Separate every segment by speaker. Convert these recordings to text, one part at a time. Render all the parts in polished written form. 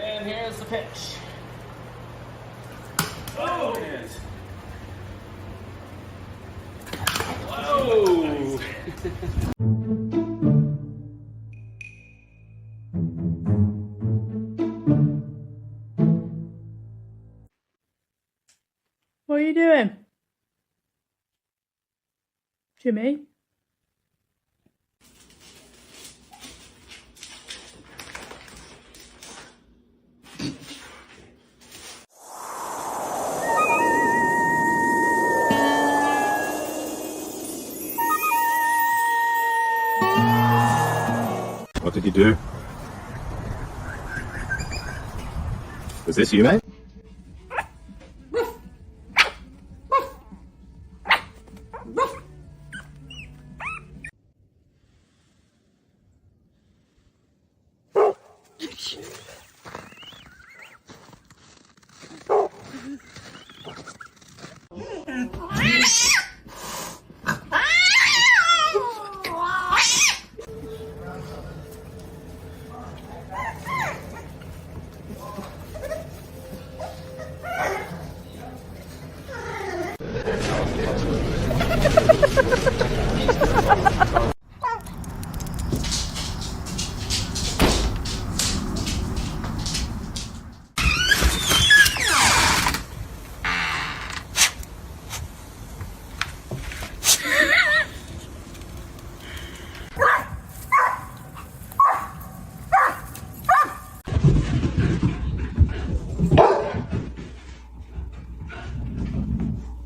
Speaker 1: And here's the pitch. Oh, it is. Whoa!
Speaker 2: What are you doing? Jimmy?
Speaker 3: What did you do? Was this you, mate?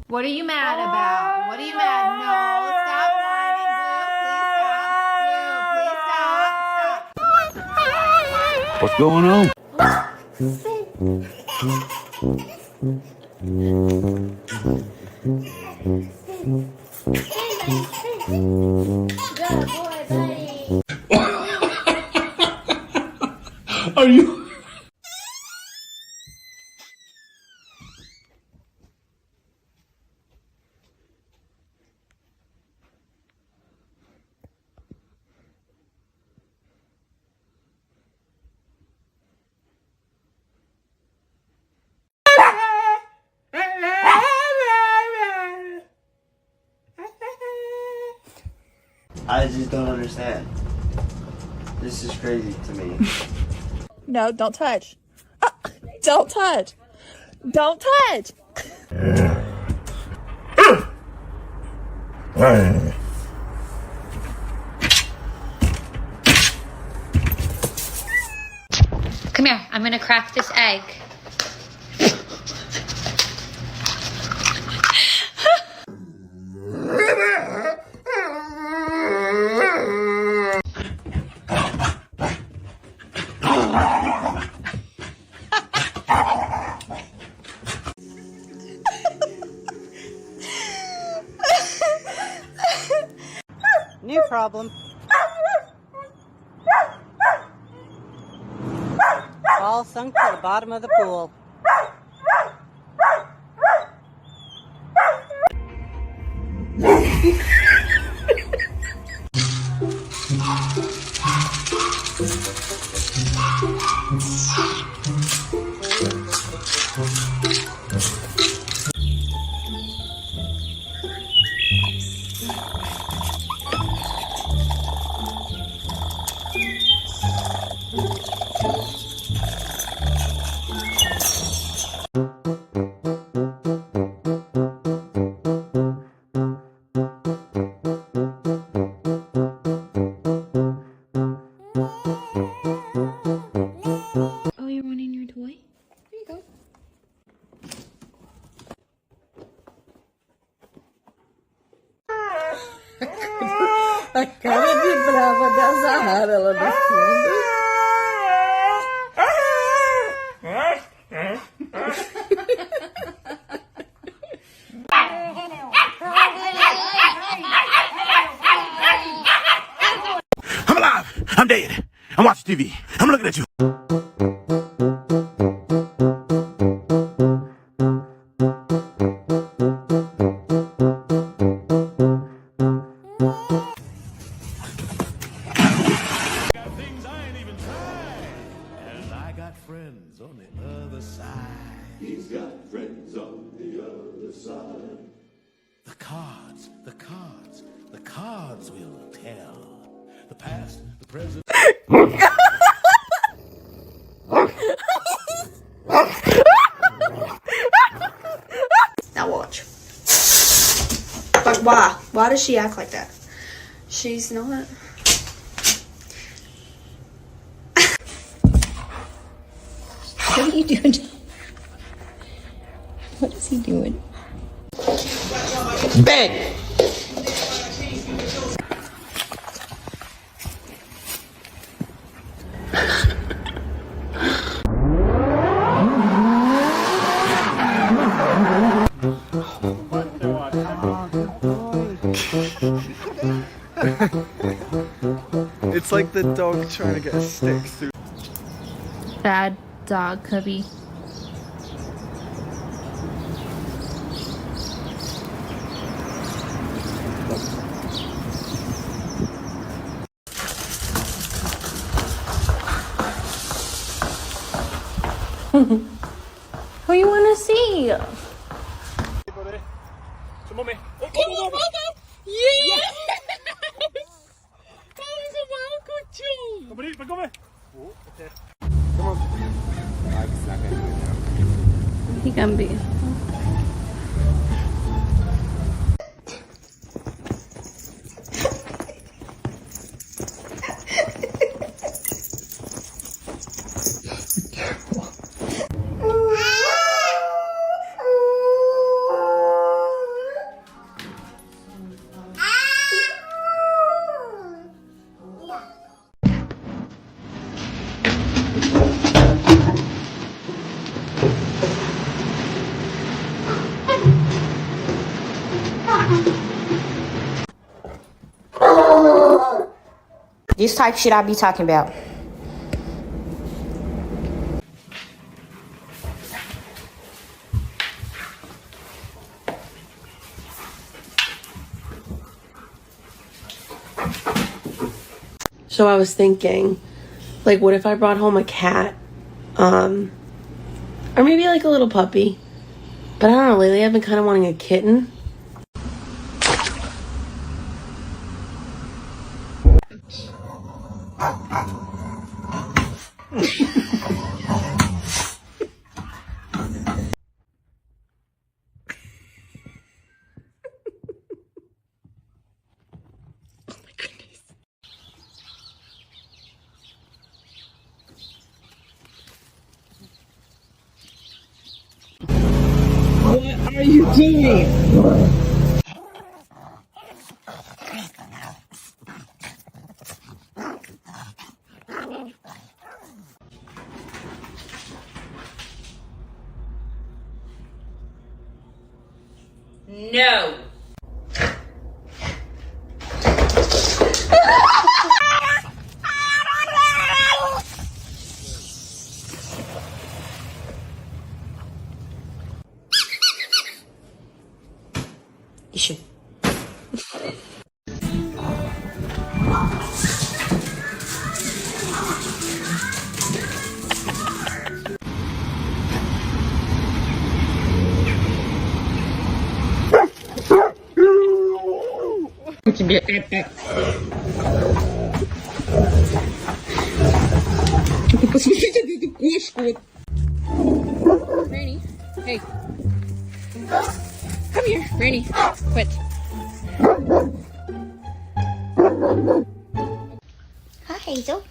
Speaker 4: What are you mad about? What are you mad? No, stop whining, Blue. Please stop. Blue, please stop. Stop.
Speaker 3: What's going on?
Speaker 4: Good boy, buddy.
Speaker 3: Are you?
Speaker 5: I just don't understand. This is crazy to me.
Speaker 2: No, don't touch. Don't touch. Don't touch.
Speaker 4: Come here. I'm gonna crack this egg.
Speaker 6: New problem. All sunk to the bottom of the pool.
Speaker 4: Oh, you're wanting your toy? Here you go.
Speaker 2: A cara de brava da Zahara lá no fundo.
Speaker 3: I'm alive. I'm dead. I'm watching TV. I'm looking at you.
Speaker 1: Got things I ain't even tried.
Speaker 7: got friends on the other side.
Speaker 8: He's got friends on the other side.
Speaker 7: The cards, the cards, the cards will tell. The past, the present.
Speaker 9: Now watch. Like, why? Why does she act like that? She's not.
Speaker 10: What are you doing? What is he doing?
Speaker 6: Bang!
Speaker 11: It's like the dog trying to get a stick through.
Speaker 4: Bad dog, Cubby.
Speaker 10: Who you want to see?
Speaker 1: Hey, buddy. To mommy. Oh,
Speaker 10: Yeah!
Speaker 1: Come on, come on.
Speaker 10: He can be.
Speaker 6: This type shit I be talking about.
Speaker 2: So I was thinking, like, what if I brought home a cat? Or maybe like a little puppy. But I don't know, lately I've been kind of wanting a kitten.
Speaker 6: What are you doing?
Speaker 2: No.
Speaker 6: You should.
Speaker 10: Посмотрите на эту кошку. Granny, hey. Come here, Granny. Quit.
Speaker 12: Hi, Hazel.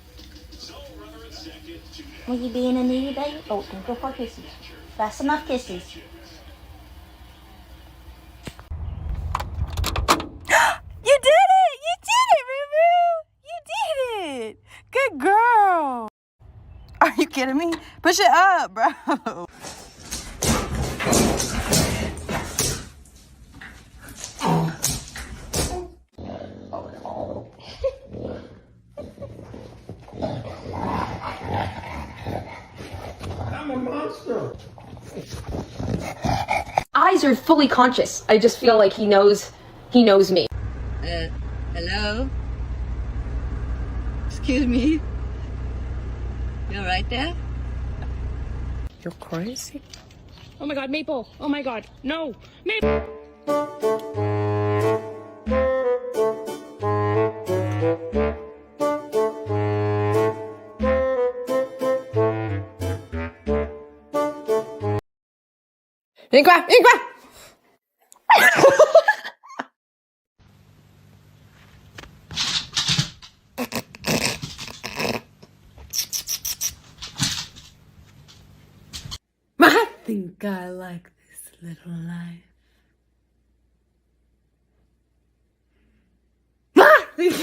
Speaker 12: Will you being a needy baby? Oh, don't go for kisses. That's enough kisses.
Speaker 13: You did it! You did it, Ruru! You did it! Good girl! Are you kidding me? Push it up, bro.
Speaker 8: I'm a monster.
Speaker 14: Eyes are fully conscious. I just feel like he knows me.
Speaker 6: Hello? Excuse me? You're right there?
Speaker 2: You're crazy.
Speaker 10: Oh my god, Maple. Oh my god. No. Maple.
Speaker 14: Vem cá, vem cá.
Speaker 2: I think I like this little life. I think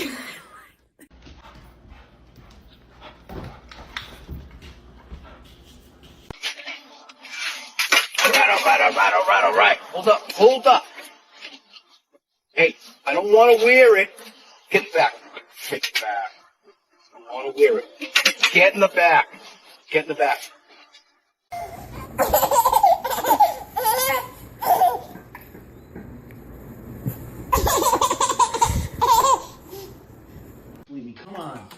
Speaker 2: I
Speaker 3: All right. Hold up. Hey, I don't want to wear it. Get back. Get back. I don't want to wear it. Get in the back. Get in the back.
Speaker 5: Sweetie, come on.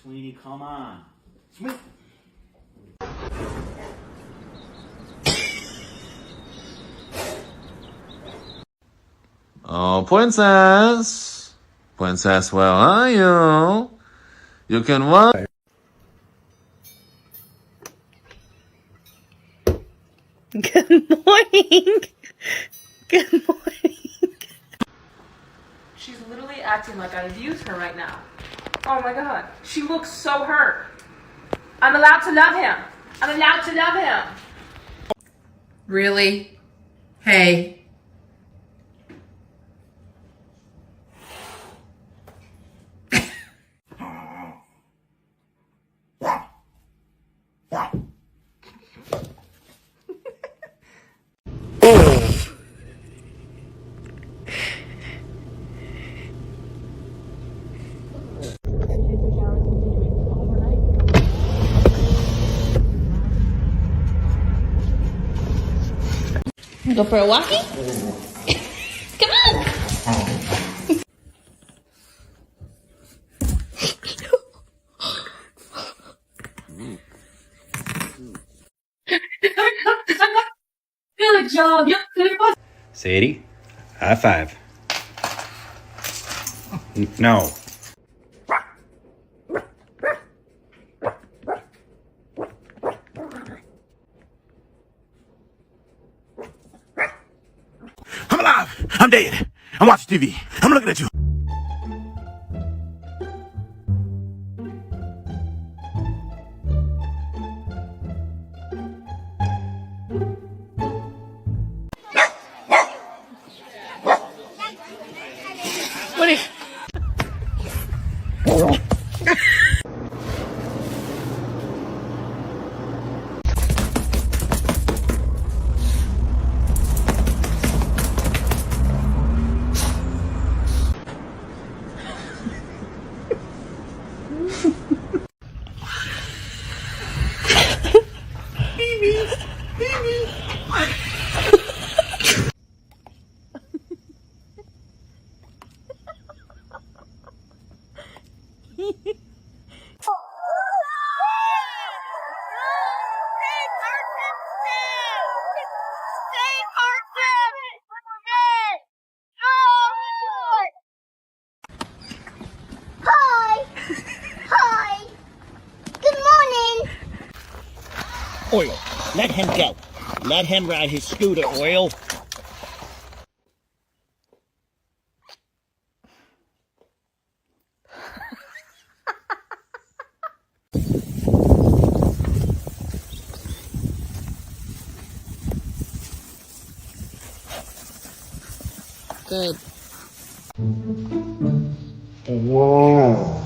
Speaker 5: Sweetie, come on. Sweet.
Speaker 15: Oh, princess. Princess, where are you? You can walk.
Speaker 2: Good morning. Good morning.
Speaker 13: She's literally acting like I abuse her right now. Oh my god. She looks so hurt. I'm allowed to love him. I'm allowed to love him.
Speaker 2: Really? Hey.
Speaker 10: Go for a walkie? Come on! Good job.
Speaker 16: Sadie, high five. No.
Speaker 3: I'm alive. I'm dead. I'm watching TV. I'm looking at you.
Speaker 2: What if...
Speaker 17: Oil, let him go. Let him ride his scooter, Oil.
Speaker 10: Good.
Speaker 3: Whoa.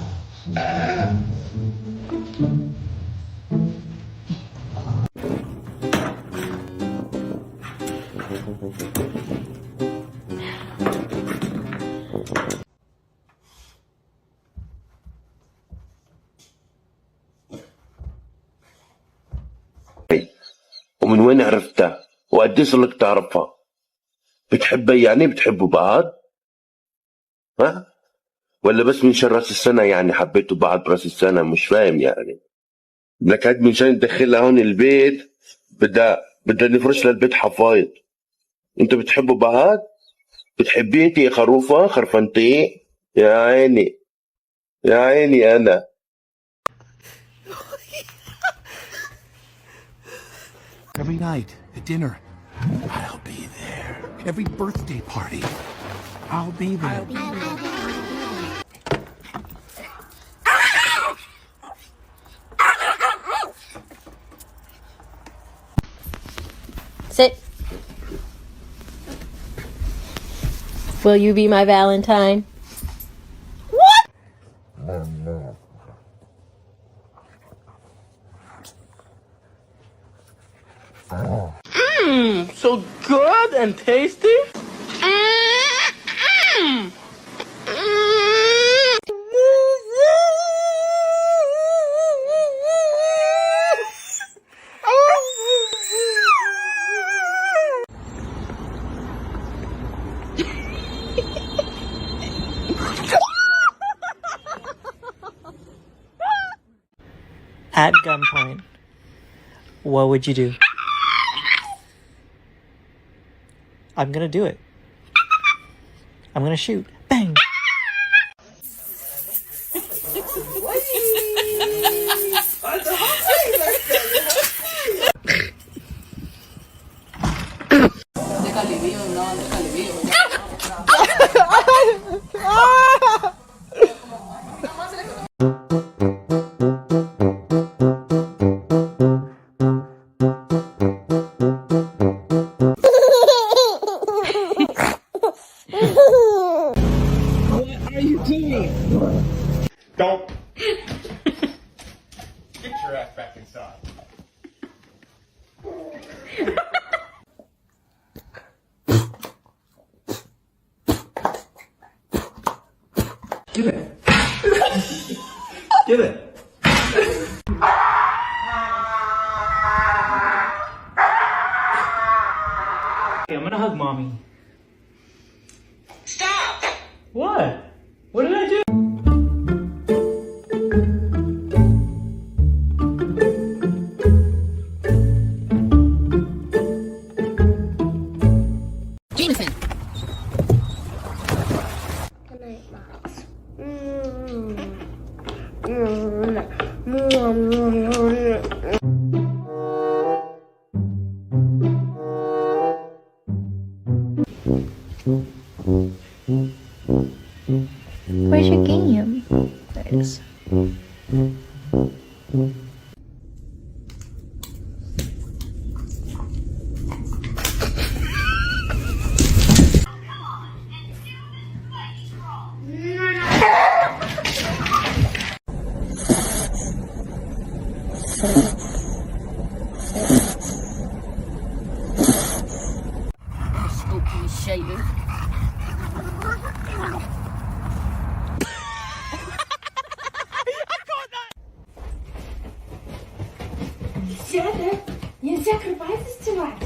Speaker 3: ومن وين عرفتها؟ وقديش لك تعرفها؟ بتحبها يعني بتحبوا بعض؟ ها؟ ولا بس من شر راس السنة يعني حبيتوا بعض براس السنة مش فاهم يعني
Speaker 18: نكد من شان ندخلها هون البيت بدها نفرش لها البيت حفايض. انتوا بتحبوا بعض؟ بتحبيه انت يا خروفة خرفنتي؟ يا عيني يا عيني انا.
Speaker 7: Every night at dinner, I'll be there. Every birthday party, I'll be there.
Speaker 10: Sit. Will you be my Valentine? What?
Speaker 1: Mmm, so good and tasty.
Speaker 19: At gunpoint, what would you do? I'm gonna do it. I'm gonna shoot. Bang!
Speaker 1: Don't. Get your ass back inside.
Speaker 11: Give it. Give it.
Speaker 19: Okay, I'm gonna hug mommy. Stop! What? What did I do?
Speaker 10: Jameson.
Speaker 12: Good night, Moms.
Speaker 4: Where's your game? There it is.
Speaker 10: Open shaver.
Speaker 12: Сяда, нельзя кровать застилать.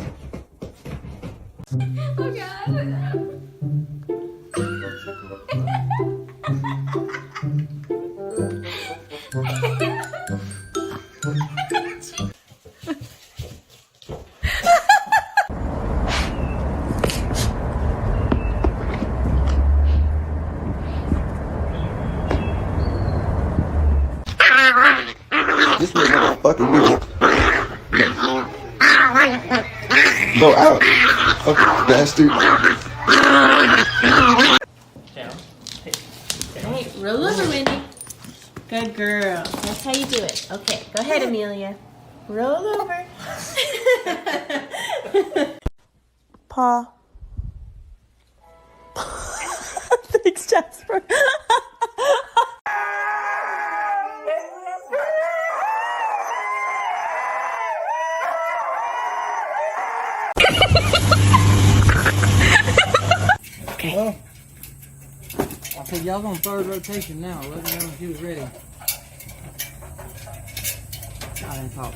Speaker 11: This motherfucker weird. Go out. Okay, bastard.
Speaker 2: Hey, roll over, Wendy. Good girl. That's how you do it. Okay, go ahead, Amelia. Roll over.
Speaker 13: Paw. Thanks, Jasper.
Speaker 19: Okay. Well, I said y'all on third rotation now. Let me know when she was ready. I didn't talk.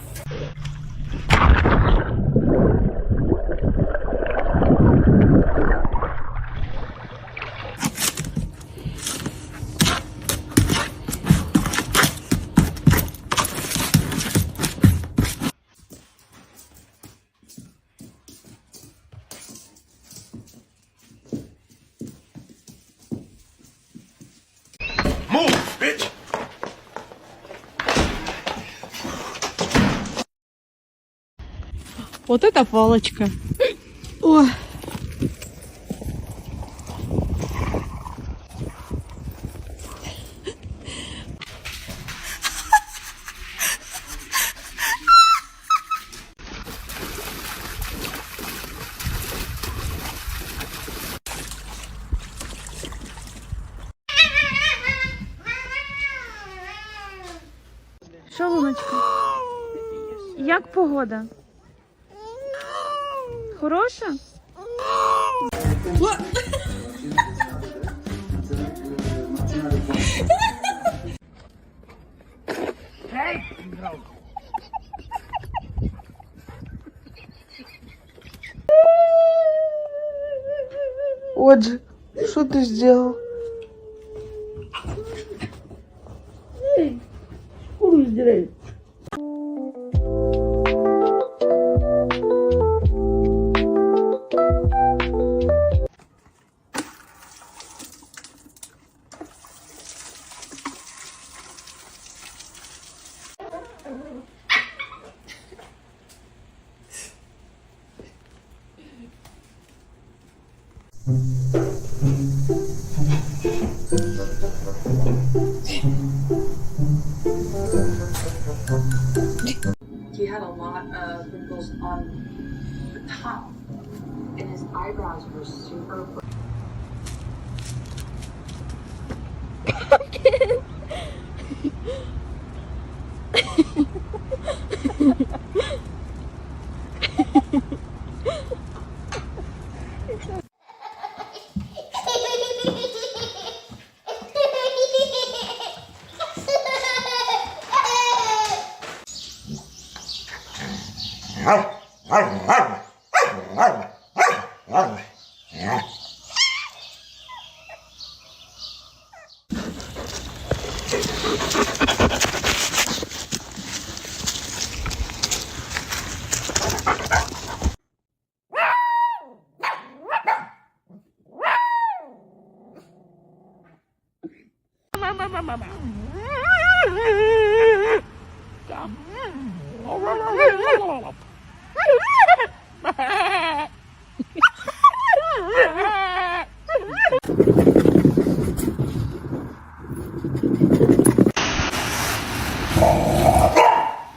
Speaker 3: Move, bitch!
Speaker 13: Вот это палочка. О. Що, Луночка? Як погода? Хороша?
Speaker 2: Отже, что ты сделал? Эй, шкуру сдирай.
Speaker 20: He had a lot of wrinkles on the top, and his eyebrows were super.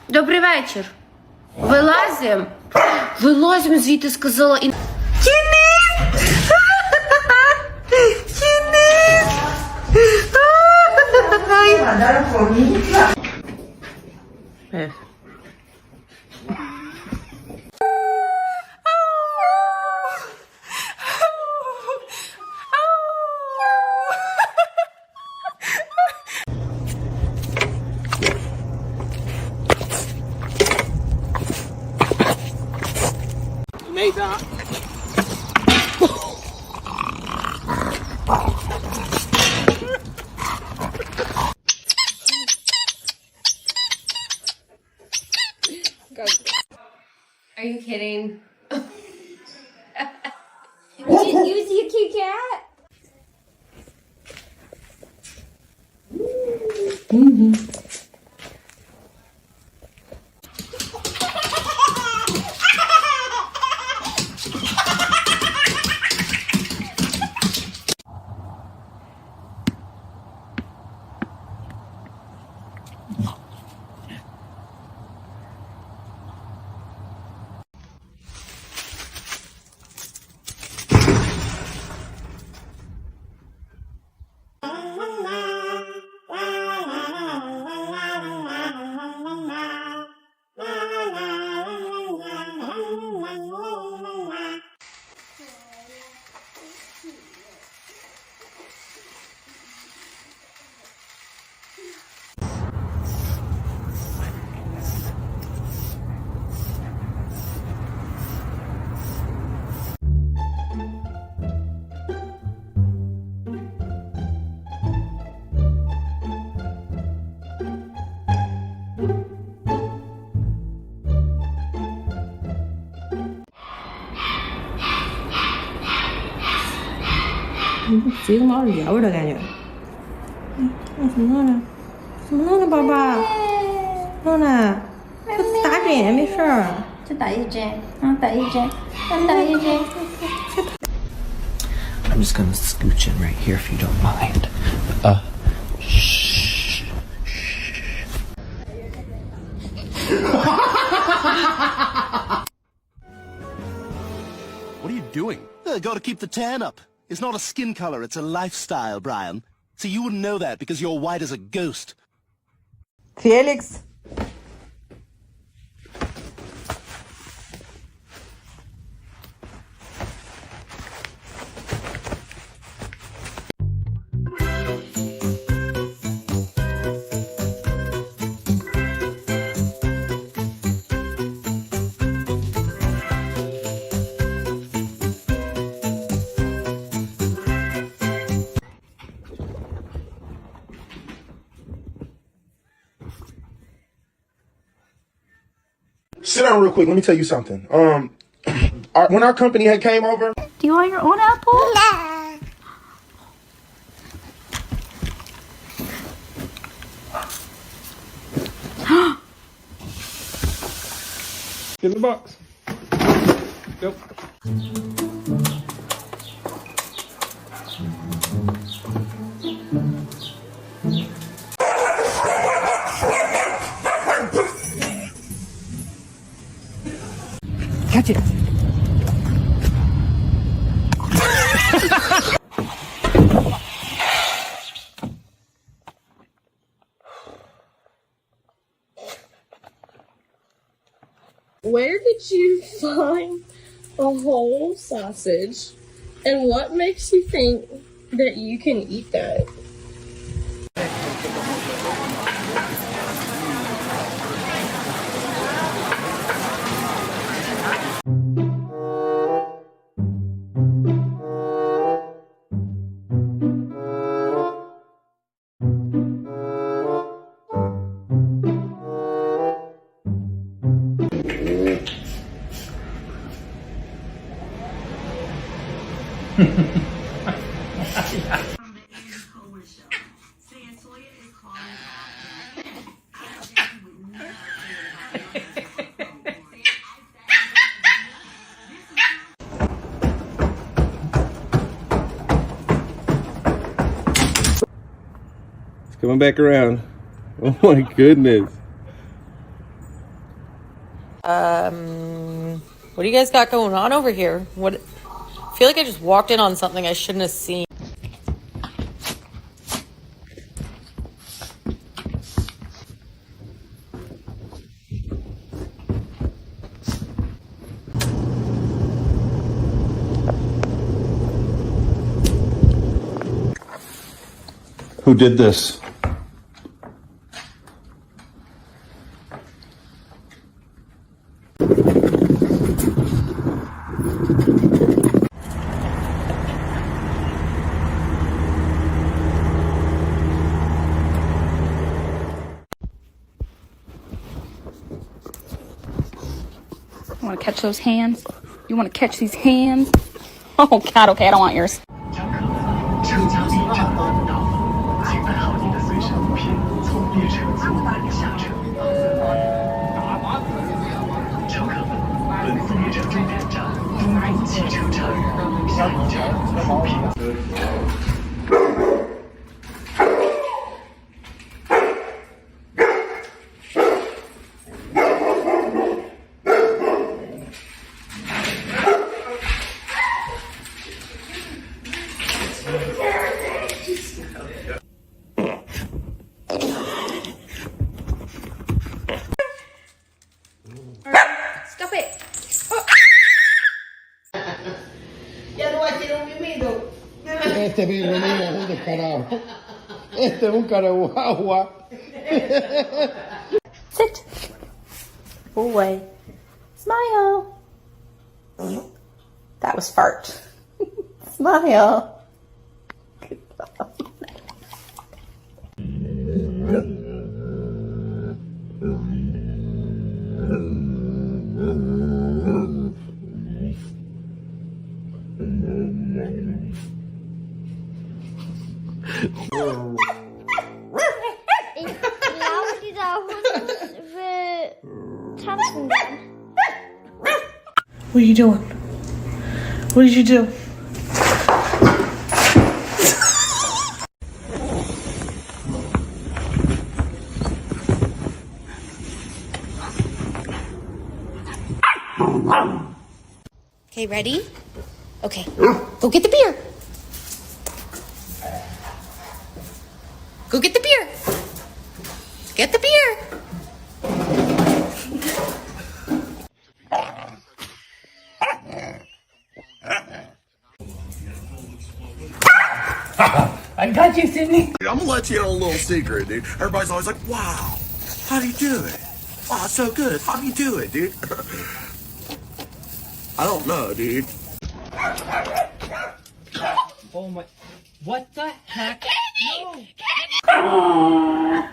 Speaker 2: Добрий вечір. Вилазим. Вилазим звідти, сказала. І...
Speaker 19: Made that.
Speaker 2: Are you kidding?
Speaker 4: You see a cute cat?
Speaker 13: 지금 아주 야오라 다녀.
Speaker 10: 什么呢？怎么了，宝宝？诺娜，就打点没事儿。再打一针，打一针，再打一针。
Speaker 5: I'm just gonna scooch in right here if you don't mind. Shh.
Speaker 21: What are you doing? Gotta keep the tan up. It's not a skin color, it's a lifestyle, Brian. See, you wouldn't know that because you're white as a ghost.
Speaker 13: Felix.
Speaker 22: Sit down real quick. Let me tell you something. When our company had came over.
Speaker 12: Do you want your own apple?
Speaker 1: Get in the box. Go.
Speaker 7: Catch it.
Speaker 2: Where did you find a whole sausage? And what makes you think that you can eat that?
Speaker 11: Coming back around. Oh my goodness.
Speaker 13: What do you guys got going on over here? What? I feel like I just walked in on something I shouldn't have seen.
Speaker 7: Who did this?
Speaker 6: You want to catch those hands? You want to catch these hands? Oh God, okay, I don't want yours.
Speaker 9: Stop it.
Speaker 23: Este birro mío es un descarado. Este es un caraguagua.
Speaker 12: Sit. Boy. Smile.
Speaker 13: That was fart.
Speaker 12: Smile. Thompson gun.
Speaker 13: What are you doing? What did you do?
Speaker 8: Okay, ready? Okay, go get the beer. Go get the beer. Get the beer.
Speaker 19: I got you, Sydney.
Speaker 21: I'm gonna let you in a little secret, dude. Everybody's always like, wow, how do you do it? Wow, it's so good. How do you do it, dude? I don't know, dude.
Speaker 19: Oh my. What the heck?
Speaker 12: Kenny!
Speaker 19: No.